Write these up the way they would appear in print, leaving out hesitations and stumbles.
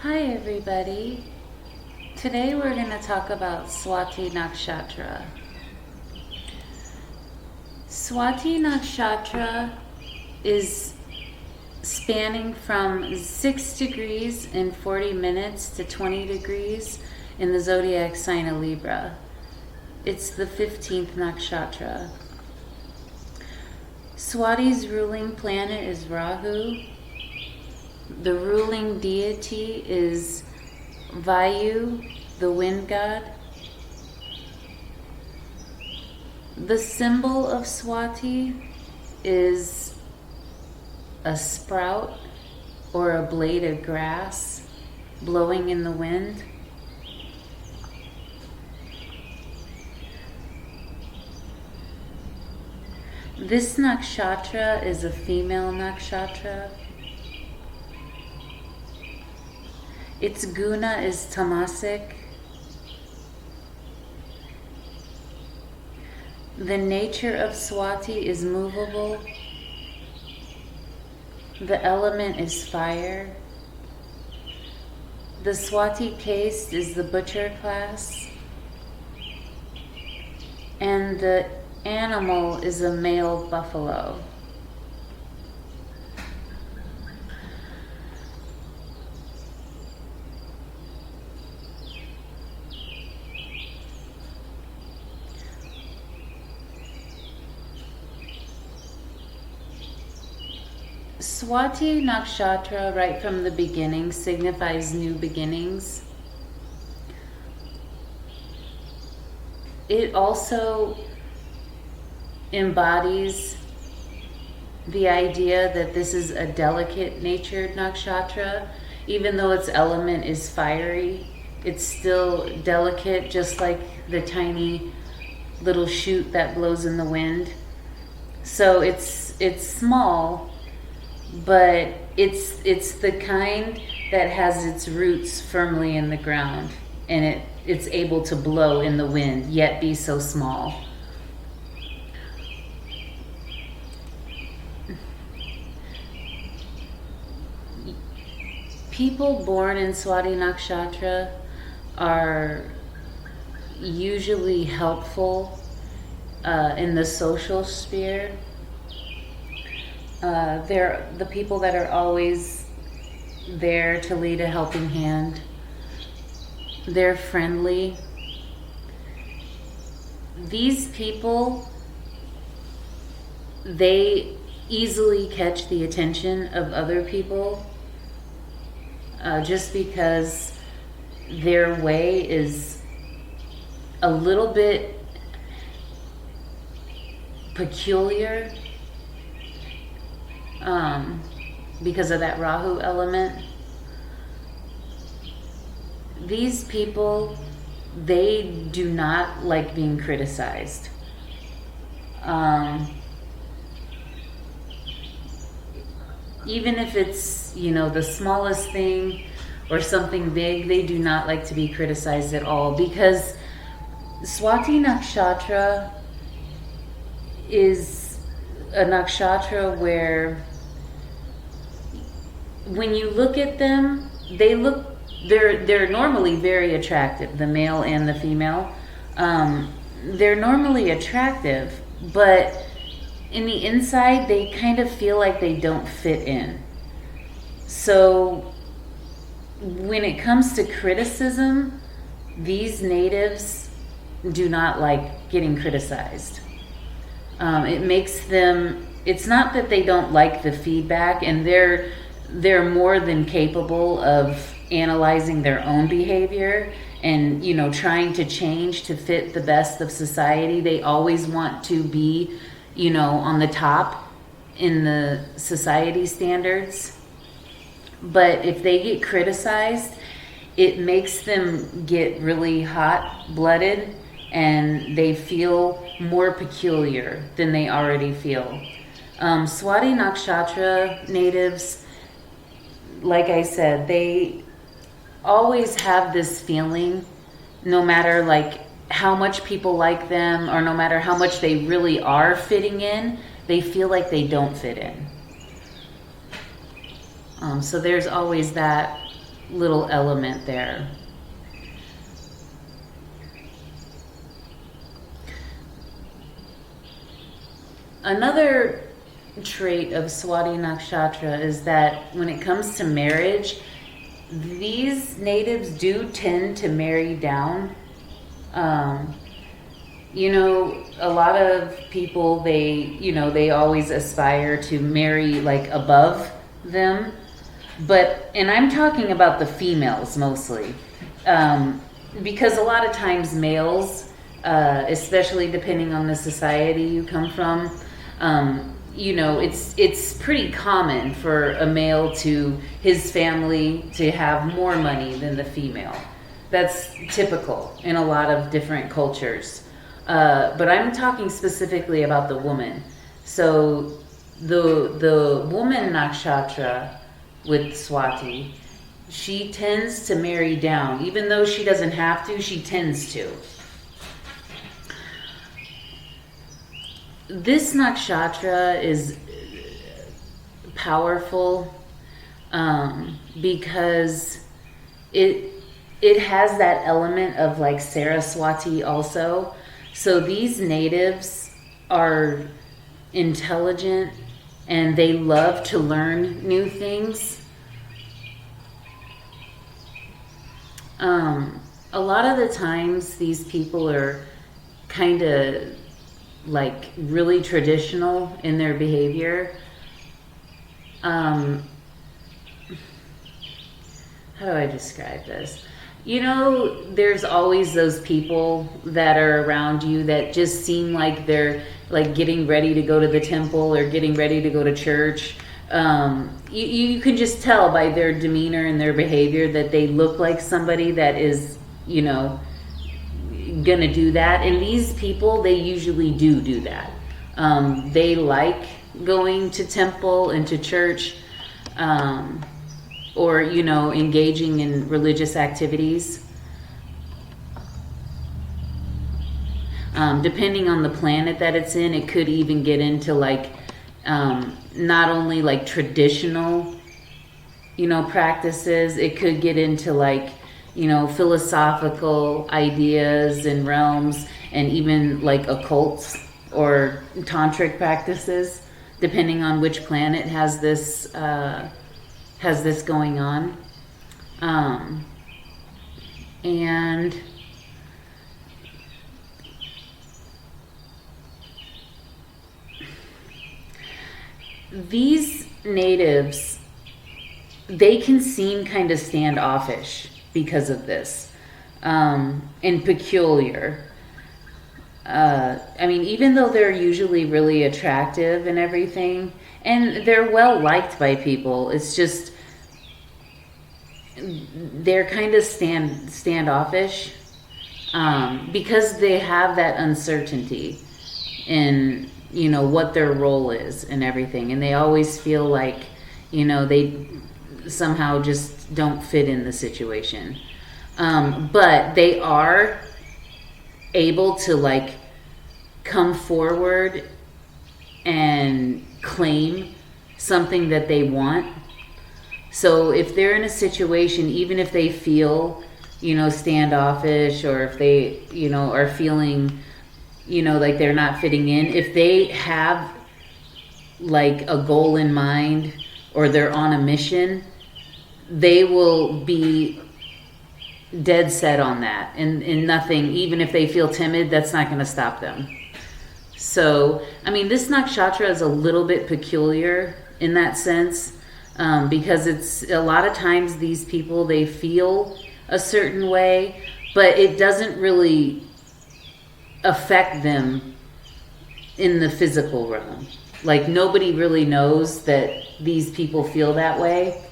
Hi everybody. Today we're going to talk about Swati Nakshatra. Swati Nakshatra is spanning from 6 degrees and 40 minutes to 20 degrees in the zodiac sign of Libra. It's the 15th Nakshatra. Swati's ruling planet is Rahu. The ruling deity is Vayu, the wind god. The symbol of Swati is a sprout or a blade of grass blowing in the wind. This nakshatra is a female nakshatra. Its guna is tamasic. The nature of Swati is movable. The element is fire. The Swati caste is the butcher class. And the animal is a male buffalo. Swati Nakshatra, right from the beginning, signifies new beginnings. It also embodies the idea that this is a delicate natured nakshatra. Even though its element is fiery, it's still delicate, just like the tiny little shoot that blows in the wind. So it's small, but it's the kind that has its roots firmly in the ground, and it's able to blow in the wind, yet be so small. People born in Swati Nakshatra are usually helpful in the social sphere. They're the people that are always there to lead a helping hand. They're friendly. These people, they easily catch the attention of other people just because their way is a little bit peculiar. Because of that Rahu element. These people, they do not like being criticized. Even if it's, the smallest thing or something big, they do not like to be criticized at all, because Swati Nakshatra is a nakshatra where when you look at them, they're normally very attractive, the male and the female. They're normally attractive, but in the inside, they kind of feel like they don't fit in. So when it comes to criticism, these natives do not like getting criticized. It makes them, it's not that they don't like the feedback, and they're more than capable of analyzing their own behavior and, trying to change to fit the best of society. They always want to be, on the top in the society standards. But if they get criticized, it makes them get really hot-blooded, and they feel more peculiar than they already feel. Swati Nakshatra natives, like I said, they always have this feeling, no matter how much people like them, or no matter how much they really are fitting in, they feel like they don't fit in. So there's always that little element there. Another trait of Swati Nakshatra is that when it comes to marriage, these natives do tend to marry down. A lot of people, they always aspire to marry like above them. And I'm talking about the females mostly. Because a lot of times males, especially depending on the society you come from, it's pretty common for a male his family to have more money than the female. That's typical in a lot of different cultures. But I'm talking specifically about the woman. So the woman nakshatra with Swati, she tends to marry down. Even though she doesn't have to, she tends to. This nakshatra is powerful because it has that element of like Saraswati also. So these natives are intelligent and they love to learn new things. A lot of the times these people are kind of like really traditional in their behavior. How do I describe this? There's always those people that are around you that just seem like they're like getting ready to go to the temple or getting ready to go to church. You can just tell by their demeanor and their behavior that they look like somebody that is, gonna do that. And these people, they usually do that. They like going to temple and to church, or engaging in religious activities. Depending on the planet that it's in, it could even get into like not only like traditional practices, it could get into like philosophical ideas and realms, and even like occults or tantric practices, depending on which planet has this going on. And these natives, they can seem kind of standoffish because of this, and peculiar. Even though they're usually really attractive and everything, and they're well liked by people, it's just they're kind of standoffish because they have that uncertainty in what their role is and everything, and they always feel like they somehow just don't fit in the situation, but they are able to like come forward and claim something that they want. So if they're in a situation, even if they feel standoffish, or if they are feeling like they're not fitting in, if they have like a goal in mind or they're on a mission, they will be dead set on that, and nothing, even if they feel timid, that's not going to stop them. So this nakshatra is a little bit peculiar in that sense, because it's a lot of times these people, they feel a certain way, but it doesn't really affect them in the physical realm. Like nobody really knows that these people feel that way,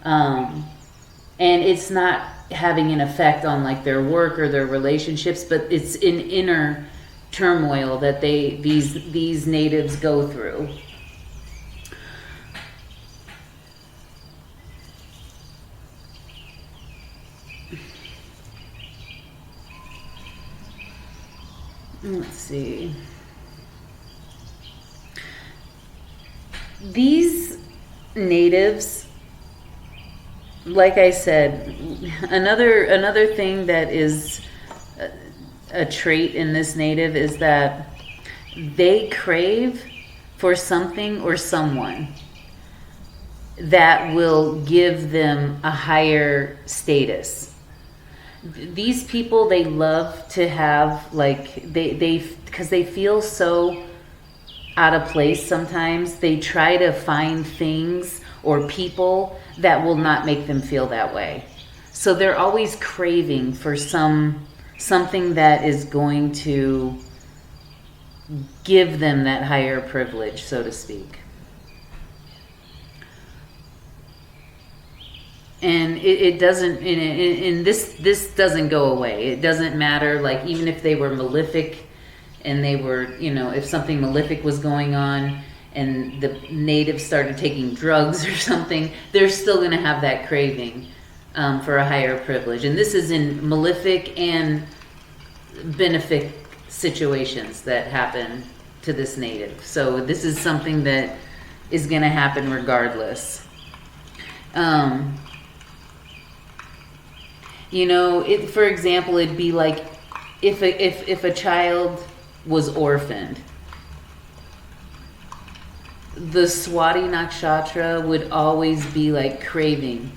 and it's not having an effect on like their work or their relationships, but it's an inner turmoil that these natives go through. Let's see. These natives, like I said, another thing that is a trait in this native is that they crave for something or someone that will give them a higher status. These people, they love to have, like, they because they feel so out of place sometimes, they try to find things or people that will not make them feel that way. So they're always craving for something that is going to give them that higher privilege, so to speak. And it doesn't, and this doesn't go away. It doesn't matter, like, even if they were malefic and they were, if something malefic was going on and the natives started taking drugs or something, they're still going to have that craving for a higher privilege. And this is in malefic and benefic situations that happen to this native. So this is something that is going to happen regardless. For example, it'd be like if a child was orphaned, the Swati Nakshatra would always be like craving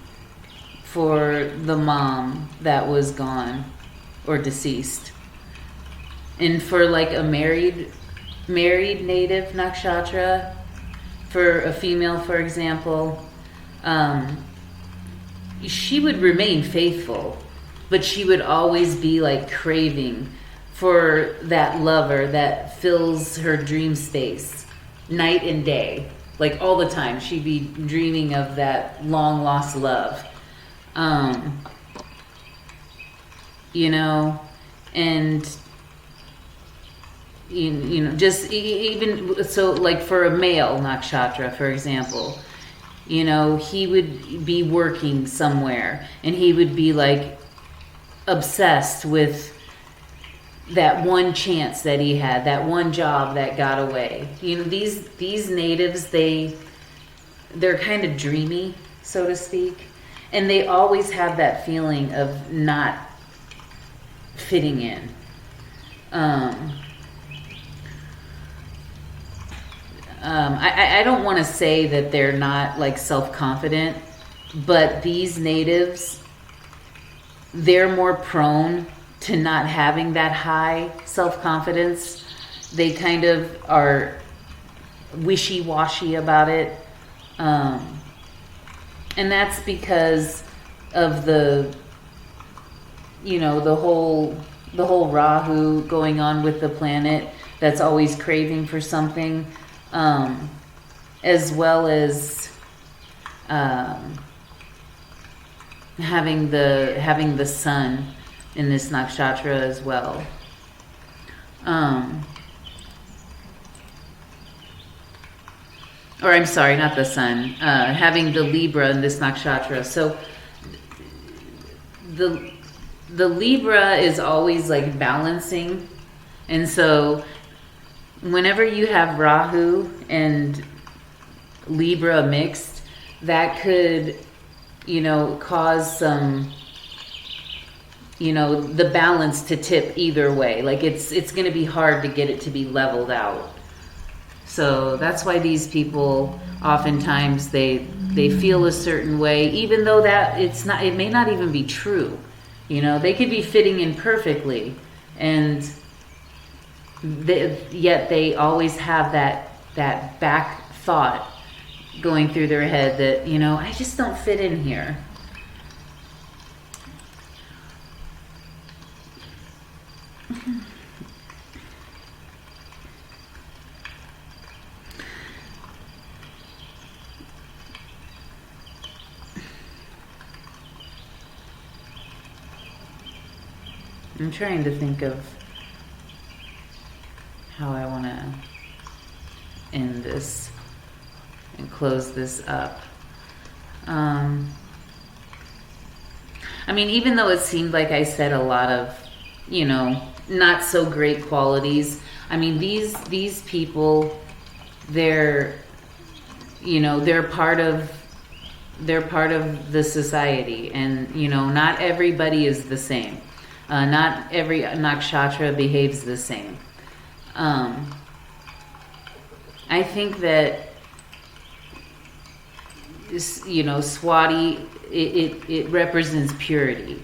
for the mom that was gone or deceased. And for like a married native nakshatra, for a female, for example, she would remain faithful, but she would always be like craving for that lover that fills her dream space night and day, like all the time. She'd be dreaming of that long lost love, and just even so, like for a male nakshatra, for example, he would be working somewhere and he would be like obsessed with that one chance that he had, that one job that got away. These natives, they're kind of dreamy, so to speak, and they always have that feeling of not fitting in. I don't want to say that they're not like self-confident, but these natives, they're more prone to not having that high self-confidence. They kind of are wishy-washy about it. And that's because of the whole Rahu going on with the planet that's always craving for something, as well as having the sun in this nakshatra as well. Or I'm sorry, not the sun. Having the Libra in this nakshatra. So the Libra is always like balancing, and so whenever you have Rahu and Libra mixed, that could, cause some, the balance to tip either way. Like it's going to be hard to get it to be leveled out. So that's why these people oftentimes they feel a certain way, even though that it may not even be true. They could be fitting in perfectly, and yet they always have that back thought going through their head that, I just don't fit in here. I'm trying to think of how I want to end this and close this up. Even though it seemed like I said a lot of, not so great qualities, these people, they're part of they're part of the society, and not everybody is the same. Not every nakshatra behaves the same. I think that this, Swati, it represents purity.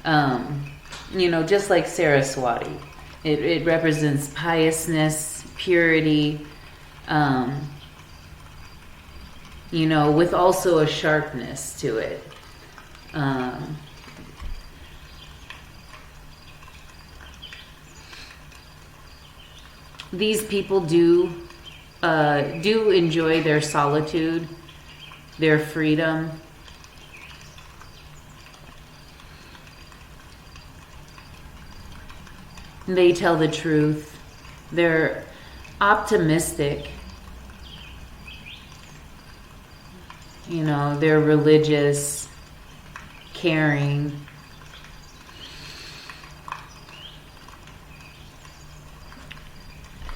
Just like Saraswati, it represents piousness, purity. With also a sharpness to it. These people do enjoy their solitude, their freedom. They tell the truth. They're optimistic. They're religious, caring.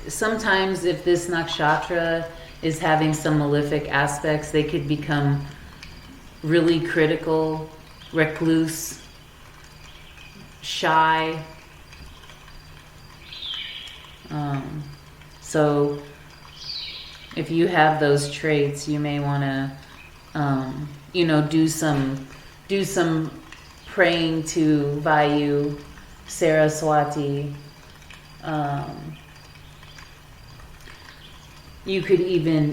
Sometimes if this nakshatra is having some malefic aspects, they could become really critical, recluse, shy. So if you have those traits, you may want to do some praying to Vayu, Saraswati. You could even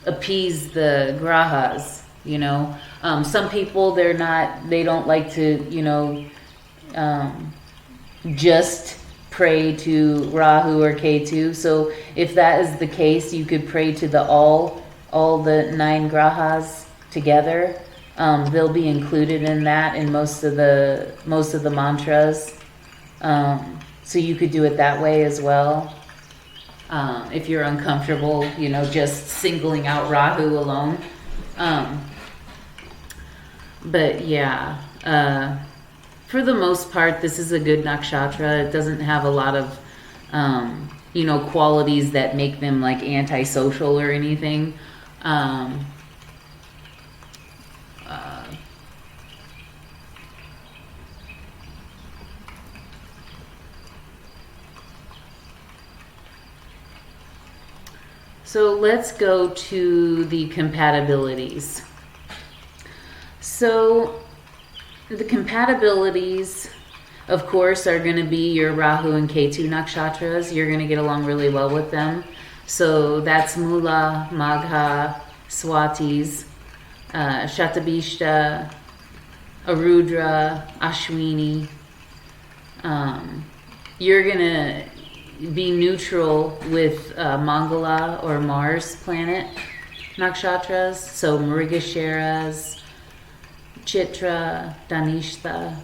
appease the grahas. Some people they don't like to just pray to Rahu or Ketu. So if that is the case, you could pray to all the 9 grahas together. They'll be included in that in most of the mantras. So you could do it that way as well. If you're uncomfortable, just singling out Rahu alone. But yeah, for the most part, this is a good nakshatra. It doesn't have a lot of, qualities that make them like antisocial or anything. So let's go to the compatibilities. So the compatibilities, of course, are going to be your Rahu and Ketu nakshatras. You're going to get along really well with them. So that's Mula, Magha, Swatis, Shatabishta, Arudra, Ashwini. You're going to be neutral with Mangala or Mars planet nakshatras. So Mrigasharas, Chitra, Danishta.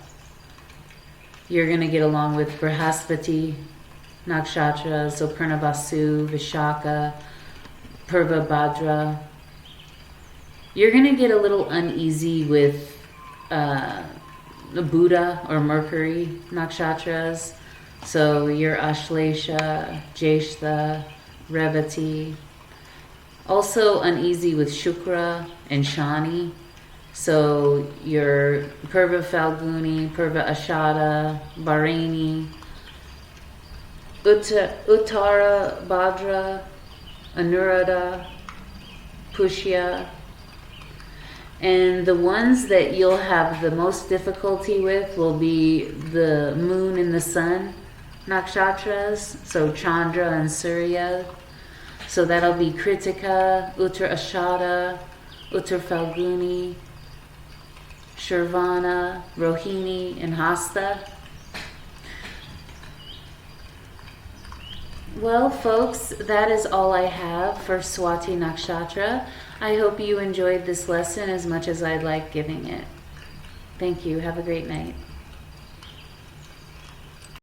You're going to get along with Brihaspati nakshatra, so Purnavasu, Vishaka, Purvabhadra. You're going to get a little uneasy with the Buddha or Mercury nakshatras. So your Ashlesha, Jeshta, Revati. Also uneasy with Shukra and Shani. So your Purva Falguni, Purva Ashada, Bharani, Uttara Bhadra, Anuradha, Pushya. And the ones that you'll have the most difficulty with will be the moon and the sun nakshatras, so Chandra and Surya. So that'll be Kritika, Uttar Ashada, Uttar Falguni, Shravana, Rohini, and Hasta. Well, folks, that is all I have for Swati Nakshatra. I hope you enjoyed this lesson as much as I like giving it. Thank you. Have a great night.